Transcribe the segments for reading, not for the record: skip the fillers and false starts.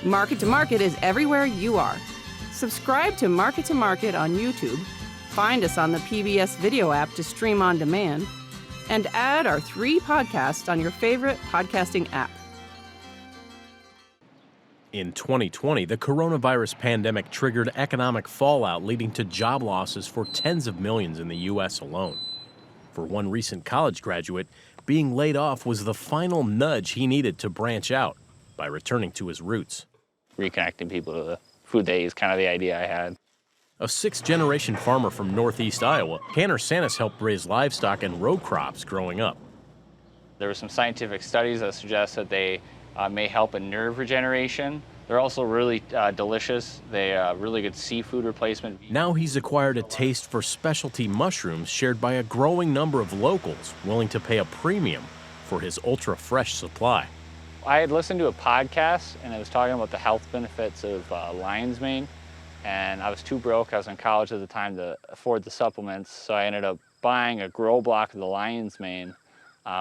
Market to Market is everywhere you are. Subscribe to Market on YouTube, find us on the PBS video app to stream on demand, and add our 3 podcasts on your favorite podcasting app. In 2020, the coronavirus pandemic triggered economic fallout, leading to job losses for tens of millions in the U.S. alone. For one recent college graduate, being laid off was the final nudge he needed to branch out by returning to his roots. Reconnecting people to the food they eat is kind of the idea I had. A 6th-generation farmer from northeast Iowa, Tanner Sanis helped raise livestock and row crops growing up. There were some scientific studies that suggest that they may help in nerve regeneration. They're also really delicious. They're really good seafood replacement. Now he's acquired a taste for specialty mushrooms shared by a growing number of locals willing to pay a premium for his ultra-fresh supply. I had listened to a podcast, and it was talking about the health benefits of lion's mane. And I was too broke, I was in college at the time, to afford the supplements, so I ended up buying a grow block of the lion's mane.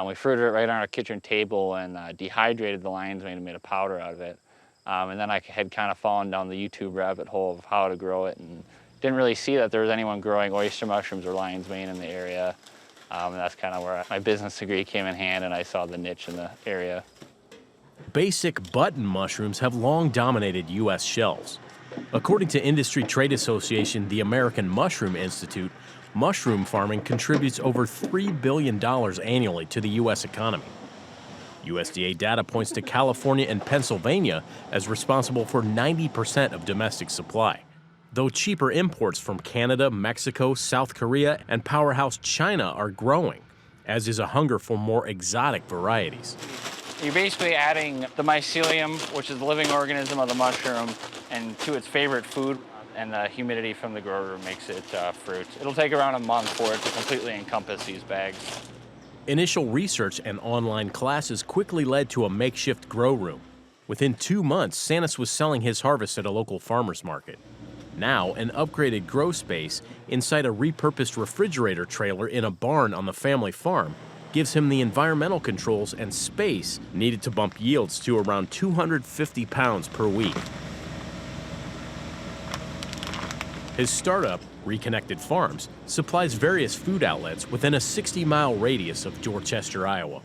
We fruited it right on our kitchen table and dehydrated the lion's mane and made a powder out of it. And then I had kind of fallen down the YouTube rabbit hole of how to grow it, and didn't really see that there was anyone growing oyster mushrooms or lion's mane in the area. And that's kind of where my business degree came in hand, and I saw the niche in the area. Basic button mushrooms have long dominated U.S. shelves. According to industry trade association, the American Mushroom Institute, mushroom farming contributes over $3 billion annually to the U.S. economy. USDA data points to California and Pennsylvania as responsible for 90% of domestic supply, though cheaper imports from Canada, Mexico, South Korea, and powerhouse China are growing, as is a hunger for more exotic varieties. You're basically adding the mycelium, which is the living organism of the mushroom, and to its favorite food, and the humidity from the grow room makes it fruit. It'll take around a month for it to completely encompass these bags. Initial research and online classes quickly led to a makeshift grow room. Within 2 months, Sanis was selling his harvest at a local farmer's market. Now, an upgraded grow space inside a repurposed refrigerator trailer in a barn on the family farm gives him the environmental controls and space needed to bump yields to around 250 pounds per week. His startup, Reconnected Farms, supplies various food outlets within a 60-mile radius of Dorchester, Iowa.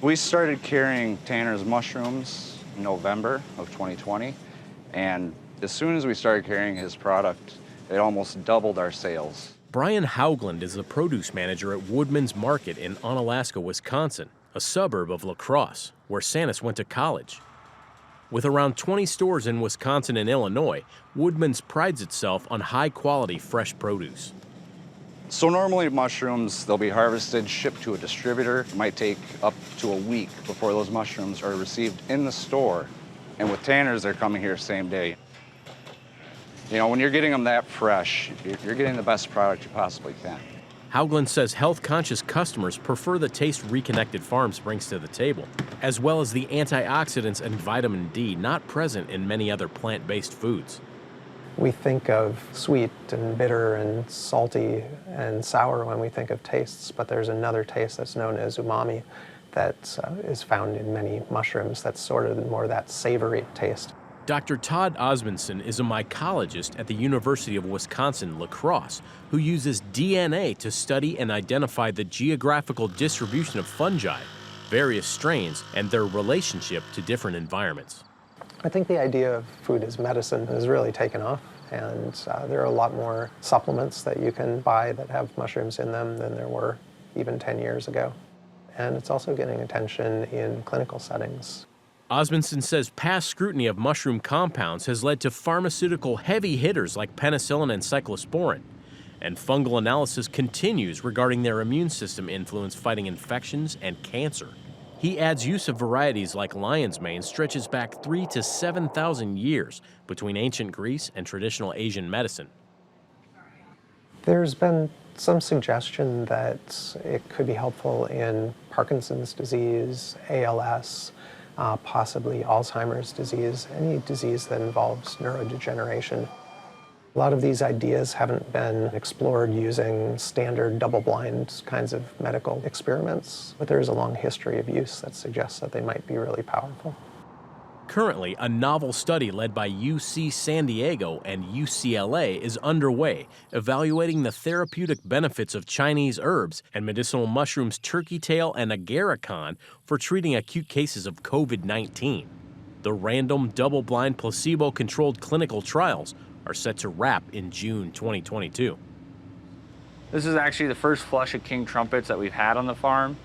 We started carrying Tanner's mushrooms in November of 2020, and as soon as we started carrying his product, it almost doubled our sales. Brian Haugland is the produce manager at Woodman's Market in Onalaska, Wisconsin, a suburb of La Crosse, where Sanis went to college. With around 20 stores in Wisconsin and Illinois, Woodman's prides itself on high-quality fresh produce. So normally mushrooms, they'll be harvested, shipped to a distributor. It might take up to a week before those mushrooms are received in the store. And with Tanner's, they're coming here same day. You know, when you're getting them that fresh, you're getting the best product you possibly can. Haugland says health-conscious customers prefer the taste Reconnected Farms brings to the table, as well as the antioxidants and vitamin D not present in many other plant-based foods. We think of sweet and bitter and salty and sour when we think of tastes, but there's another taste that's known as umami that is found in many mushrooms that's sort of more that savory taste. Dr. Todd Osmundson is a mycologist at the University of Wisconsin-La Crosse who uses DNA to study and identify the geographical distribution of fungi, various strains, and their relationship to different environments. I think the idea of food as medicine has really taken off, and there are a lot more supplements that you can buy that have mushrooms in them than there were even 10 years ago. And it's also getting attention in clinical settings. Osmundson says past scrutiny of mushroom compounds has led to pharmaceutical heavy hitters like penicillin and cyclosporin, and fungal analysis continues regarding their immune system influence fighting infections and cancer. He adds use of varieties like lion's mane stretches back 3,000 to 7,000 years between ancient Greece and traditional Asian medicine. There's been some suggestion that it could be helpful in Parkinson's disease, ALS, possibly Alzheimer's disease, any disease that involves neurodegeneration. A lot of these ideas haven't been explored using standard double-blind kinds of medical experiments, but there's a long history of use that suggests that they might be really powerful. Currently, a novel study led by UC San Diego and UCLA is underway, evaluating the therapeutic benefits of Chinese herbs and medicinal mushrooms turkey tail and agarikon for treating acute cases of COVID-19. The random, double-blind, placebo-controlled clinical trials are set to wrap in June 2022. This is actually the first flush of king trumpets that we've had on the farm.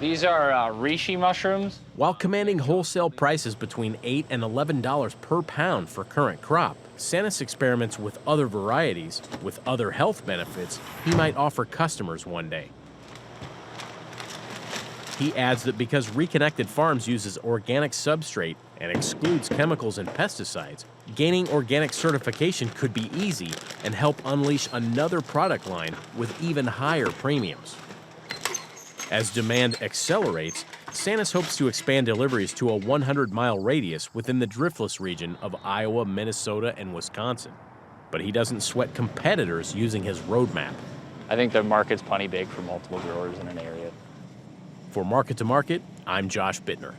These are reishi mushrooms. While commanding wholesale prices between $8 and $11 per pound for current crop, Sanis experiments with other varieties with other health benefits he might offer customers one day. He adds that because Reconnected Farms uses organic substrate and excludes chemicals and pesticides, gaining organic certification could be easy and help unleash another product line with even higher premiums. As demand accelerates, Sanis hopes to expand deliveries to a 100-mile radius within the driftless region of Iowa, Minnesota, and Wisconsin. But he doesn't sweat competitors using his roadmap. I think the market's plenty big for multiple growers in an area. For Market to Market, I'm Josh Bittner.